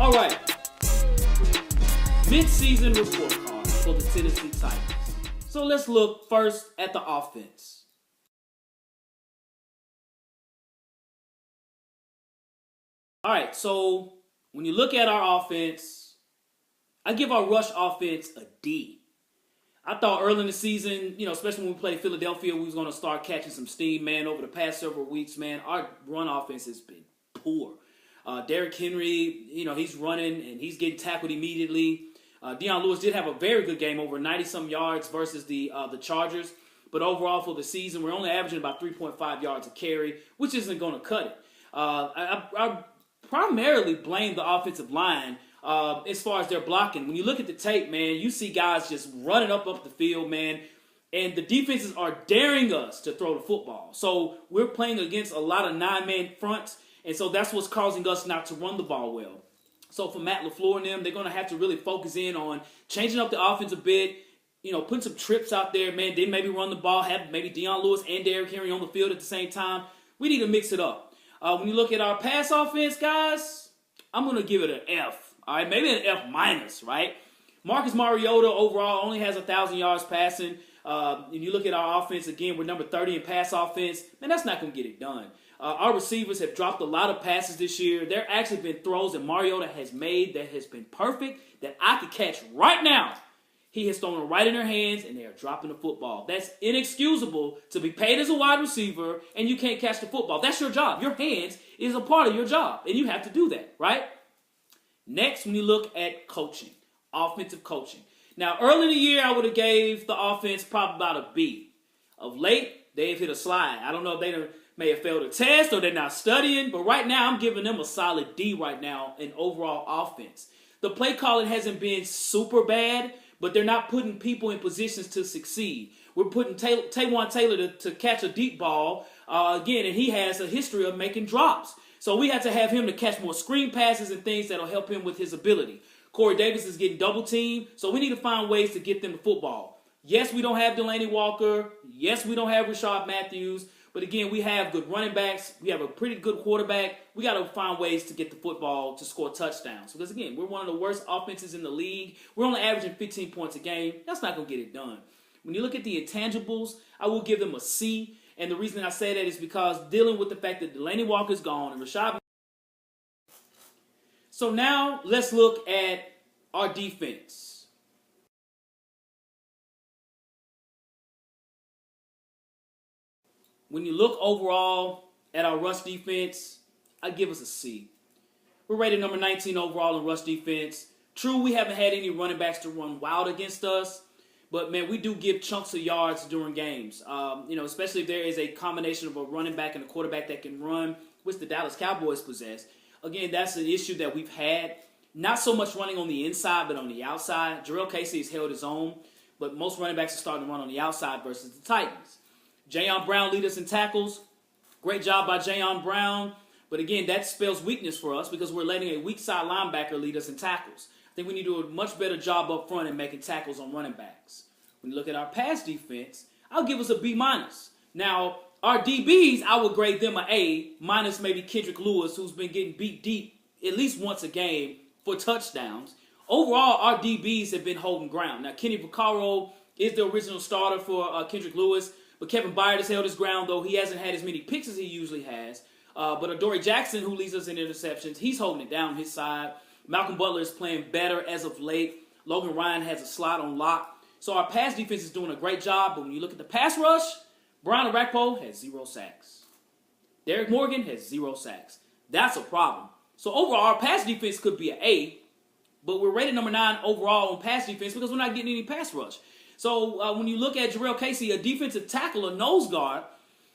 All right. Mid-season report card for the Tennessee Titans. So let's look first at the offense. All right, so when you look at our offense, I give our rush offense a D. I thought early in the season, especially when we played Philadelphia, we was going to start catching some steam, man. Over the past several weeks, man, our run offense has been poor. Derrick Henry, he's running and he's getting tackled immediately. Dion Lewis did have a very good game, over 90-some yards versus the Chargers. But overall for the season, we're only averaging about 3.5 yards a carry, which isn't going to cut it. I primarily blame the offensive line as far as their blocking. When you look at the tape, man, you see guys just running up the field, man. And the defenses are daring us to throw the football. So we're playing against a lot of 9-man fronts. And so that's what's causing us not to run the ball well. So for Matt LaFleur and them, they're going to have to really focus in on changing up the offense a bit, putting some trips out there, man. They maybe run the ball, have maybe Dion Lewis and Derrick Henry on the field at the same time. We need to mix it up. When you look at our pass offense, guys, I'm going to give it an F. All right, maybe an F-, right? Marcus Mariota overall only has 1,000 yards passing. If you look at our offense, again, we're number 30 in pass offense. Man, that's not going to get it done. Our receivers have dropped a lot of passes this year. There actually been throws that Mariota has made that has been perfect that I could catch right now. He has thrown it right in their hands, and they are dropping the football. That's inexcusable to be paid as a wide receiver, and you can't catch the football. That's your job. Your hands is a part of your job, and you have to do that, right? Next, when you look at coaching, offensive coaching. Now, early in the year, I would have gave the offense probably about a B. Of late, they've hit a slide. I don't know if they may have failed a test or they're not studying, but right now I'm giving them a solid D right now in overall offense. The play calling hasn't been super bad, but they're not putting people in positions to succeed. We're putting Taywan Taylor to catch a deep ball, again, and he has a history of making drops. So we have to have him to catch more screen passes and things that'll help him with his ability. Corey Davis is getting double teamed, so we need to find ways to get them the football. Yes, we don't have Delaney Walker. Yes, we don't have Rashad Matthews. But again, we have good running backs. We have a pretty good quarterback. We got to find ways to get the football to score touchdowns. Because again, we're one of the worst offenses in the league. We're only averaging 15 points a game. That's not going to get it done. When you look at the intangibles, I will give them a C. And the reason I say that is because dealing with the fact that Delaney Walker's gone and Rashad. So now let's look at our defense. When you look overall at our rush defense, I give us a C. We're rated number 19 overall in rush defense. True, we haven't had any running backs to run wild against us, but man, we do give chunks of yards during games. Especially if there is a combination of a running back and a quarterback that can run, which the Dallas Cowboys possess. Again, that's an issue that we've had. Not so much running on the inside, but on the outside. Jarrell Casey has held his own, but most running backs are starting to run on the outside versus the Titans. Jayon Brown lead us in tackles. Great job by Jayon Brown. But again, that spells weakness for us because we're letting a weak side linebacker lead us in tackles. I think we need to do a much better job up front in making tackles on running backs. When you look at our pass defense, I'll give us a B-. Now, our DBs, I would grade them an A, minus maybe Kendrick Lewis, who's been getting beat deep at least once a game for touchdowns. Overall, our DBs have been holding ground. Now, Kenny Vaccaro is the original starter for Kendrick Lewis. But Kevin Byard has held his ground, though he hasn't had as many picks as he usually has. But Adoree Jackson, who leads us in interceptions, he's holding it down on his side. Malcolm Butler is playing better as of late. Logan Ryan has a slot on lock. So our pass defense is doing a great job. But when you look at the pass rush, Brian Orakpo has 0 sacks. Derek Morgan has 0 sacks. That's a problem. So overall, our pass defense could be an A, but we're rated number 9 overall on pass defense because we're not getting any pass rush. So when you look at Jarrell Casey, a defensive tackle, a nose guard,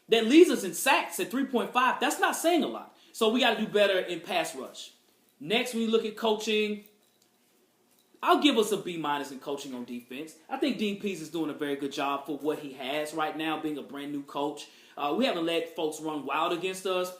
that leads us in sacks at 3.5, that's not saying a lot. So we got to do better in pass rush. Next, when you look at coaching, I'll give us a B- in coaching on defense. I think Dean Pease is doing a very good job for what he has right now, being a brand new coach. We haven't let folks run wild against us.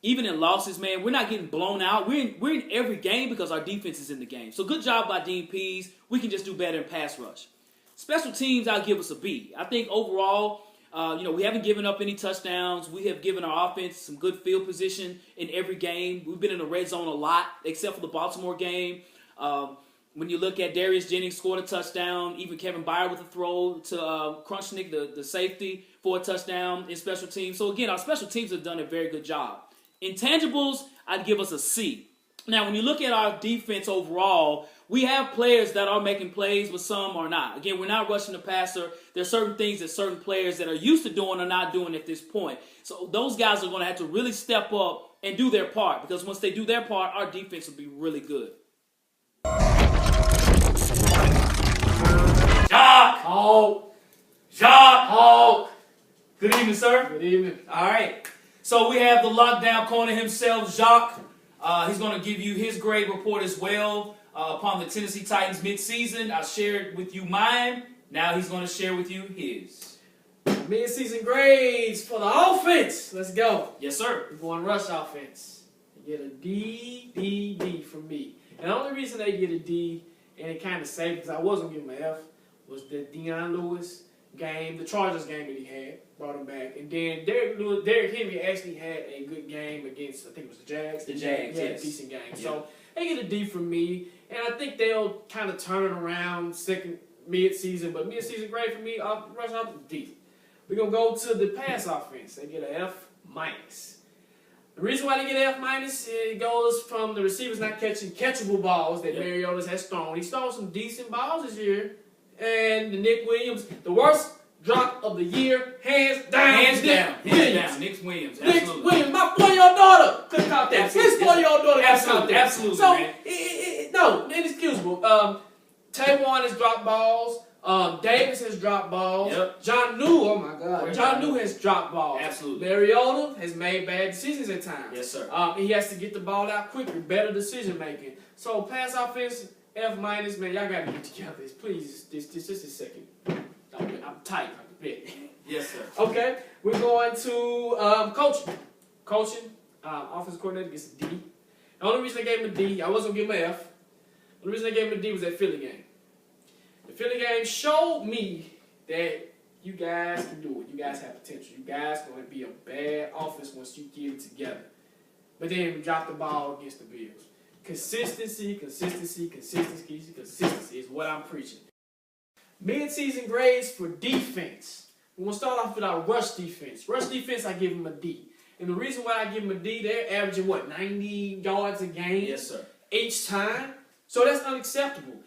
Even in losses, man, we're not getting blown out. We're in every game because our defense is in the game. So good job by Dean Pease. We can just do better in pass rush. Special teams, I'll give us a B. I think overall, We haven't given up any touchdowns. We have given our offense some good field position in every game. We've been in the red zone a lot, except for the Baltimore game. When you look at Darius Jennings scored a touchdown, even Kevin Byard with a throw to Crunchnick, the safety, for a touchdown in special teams. So again, our special teams have done a very good job. Intangibles, I'd give us a C. Now, when you look at our defense overall, we have players that are making plays, but some are not. Again, we're not rushing the passer. There's certain things that certain players that are used to doing are not doing at this point. So those guys are going to have to really step up and do their part, because once they do their part, our defense will be really good. Jacques! Oh. Jacques! Oh. Good evening, sir. Good evening. All right. So we have the lockdown corner himself, Jacques. He's going to give you his grade report as well upon the Tennessee Titans midseason. I shared with you mine. Now he's going to share with you his. Mid-season grades for the offense. Let's go. Yes, sir. We're going rush offense. You get a D from me. And the only reason they get a D, and it kind of saved, because I was going to give him an F, was the Deion Lewis game, the Chargers game that he had, brought him back. And then Derrick Henry actually had a good game against, I think it was the Jags. The Jags, yeah, yes. A decent game. Yeah. So they get a D from me, and I think they'll kind of turn it around mid-season. But mid-season grade for me, rush off D. We're going to go to the pass offense. They get an F-. The reason why they get an F-, it goes from the receivers not catching catchable balls that Mariota's has thrown. He's thrown some decent balls this year. And the Nick Williams, the worst drop of the year, hands down. Hands down. Nick Williams. Absolutely. Nick Williams, my 4-year-old daughter couldn't count that. His 4-year-old daughter couldn't count that. Absolutely, so, man. No, inexcusable. Taywan has dropped balls. Davis has dropped balls. Yep. John New, oh my God. John New has dropped balls. Absolutely. Mariota has made bad decisions at times. Yes, sir. He has to get the ball out quicker, better decision making. So pass offense, F-, man, y'all got to get together. Please, this is second. I'm tight. Yes, sir. Okay, we're going to coaching. Offensive coordinator gets a D. The only reason I gave him a D, I wasn't going to give him an F. The only reason I gave him a D was that Philly game. The Philly game showed me that you guys can do it. You guys have potential. You guys going to be a bad offense once you get it together. But then we dropped the ball against the Bills. Consistency is what I'm preaching. Mid-season grades for defense. We're going to start off with our rush defense. Rush defense, I give them a D. And the reason why I give them a D, they're averaging, 90 yards a game? Yes, sir. Each time. So that's unacceptable.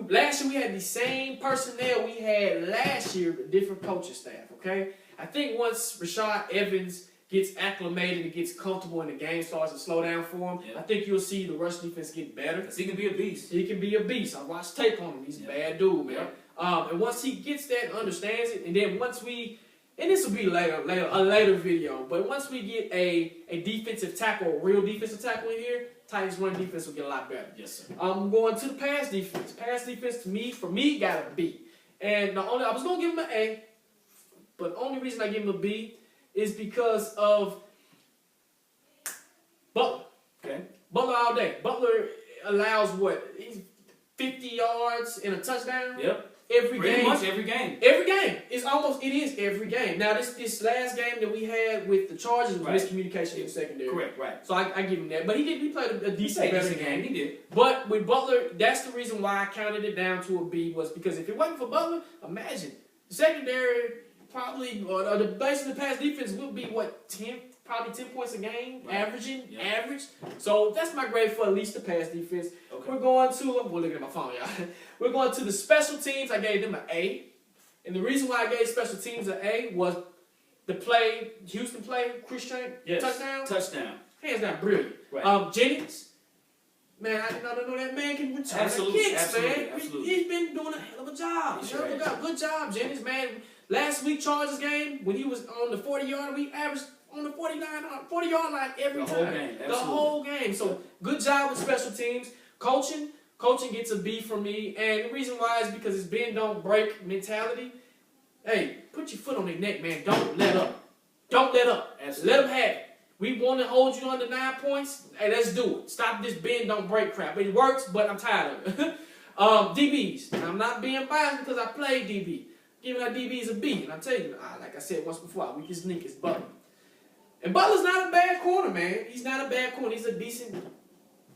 Last year we had the same personnel we had last year, but different coaching staff, okay? I think once Rashad Evans gets acclimated and gets comfortable and the game starts to slow down for him, I think you'll see the rush defense get better. Because he can be a beast. He can be a beast. I watched tape on him. He's a bad dude, man. And once he gets that and understands it, and then once we, and this will be a later video, but once we get a defensive tackle, a real defensive tackle in here, Titans run defense will get a lot better. Yes, sir. I'm going to the pass defense. Pass defense for me, got a B. And I was going to give him an A, but the only reason I give him a B is because of Butler. Okay. Butler all day. Butler allows 50 yards and a touchdown? Yep. Pretty much every game. Every game. It is every game. Now, this last game that we had with the Chargers was miscommunication in the secondary. Correct, right. So I give him that. But he played a decent better game. He did. But with Butler, that's the reason why I counted it down to a B, was because if it wasn't for Butler, imagine. The secondary probably, or the base of the pass defense would be, 10 points a game, averaging, average. So that's my grade for at least the pass defense. Okay. We're looking at my phone, y'all. We're going to the special teams. I gave them an A. And the reason why I gave special teams an A was the play, Houston play, Chris Shank, touchdown. Hands down, brilliant. Right. Jennings, man, I did not know that man can return kicks, man. Absolutely. He's been doing a hell of a job. Good job, Jennings, man. Last week, Chargers game, when he was on the 40-yard, we averaged on the 40-yard line every time. The whole game. So, good job with special teams. Coaching gets a B from me. And the reason why is because it's bend, don't break mentality. Hey, put your foot on their neck, man. Don't let up. Absolutely. Let them have it. We want to hold you under 9 points. Hey, let's do it. Stop this bend, don't break crap. It works, but I'm tired of it. DBs. I'm not being biased because I played DB. giving our DBs a B. And I tell you, like I said once before, our weakest link is Butler. And Butler's not a bad corner, man. He's not a bad corner. He's a decent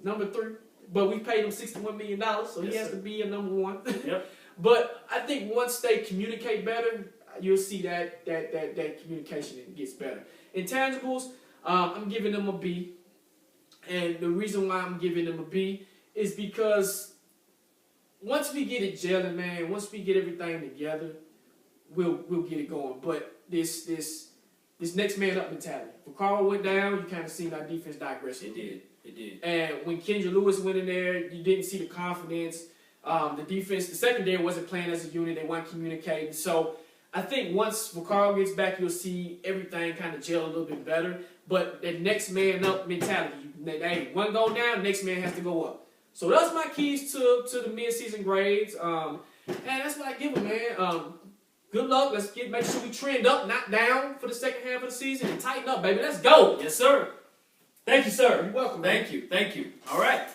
number 3. But we paid him $61 million, so he has to be a number 1. Yep. But I think once they communicate better, you'll see that communication gets better. Intangibles, I'm giving them a B. And the reason why I'm giving them a B is because once we get it gelling, man, once we get everything together, we'll get it going. But this next man up mentality. When Carl went down, you kind of seen our defense digress. It did. And when Kendra Lewis went in there, you didn't see the confidence. The defense, the secondary wasn't playing as a unit. They weren't communicating. So I think once Carl gets back, you'll see everything kind of gel a little bit better. But that next man up mentality, hey, one go down, next man has to go up. So that's my keys to the mid-season grades. And that's what I give them, man. Good luck. Let's make sure we trend up, not down for the second half of the season, and tighten up, baby. Let's go. Yes, sir. Thank you, sir. You're welcome, man. Thank you. All right.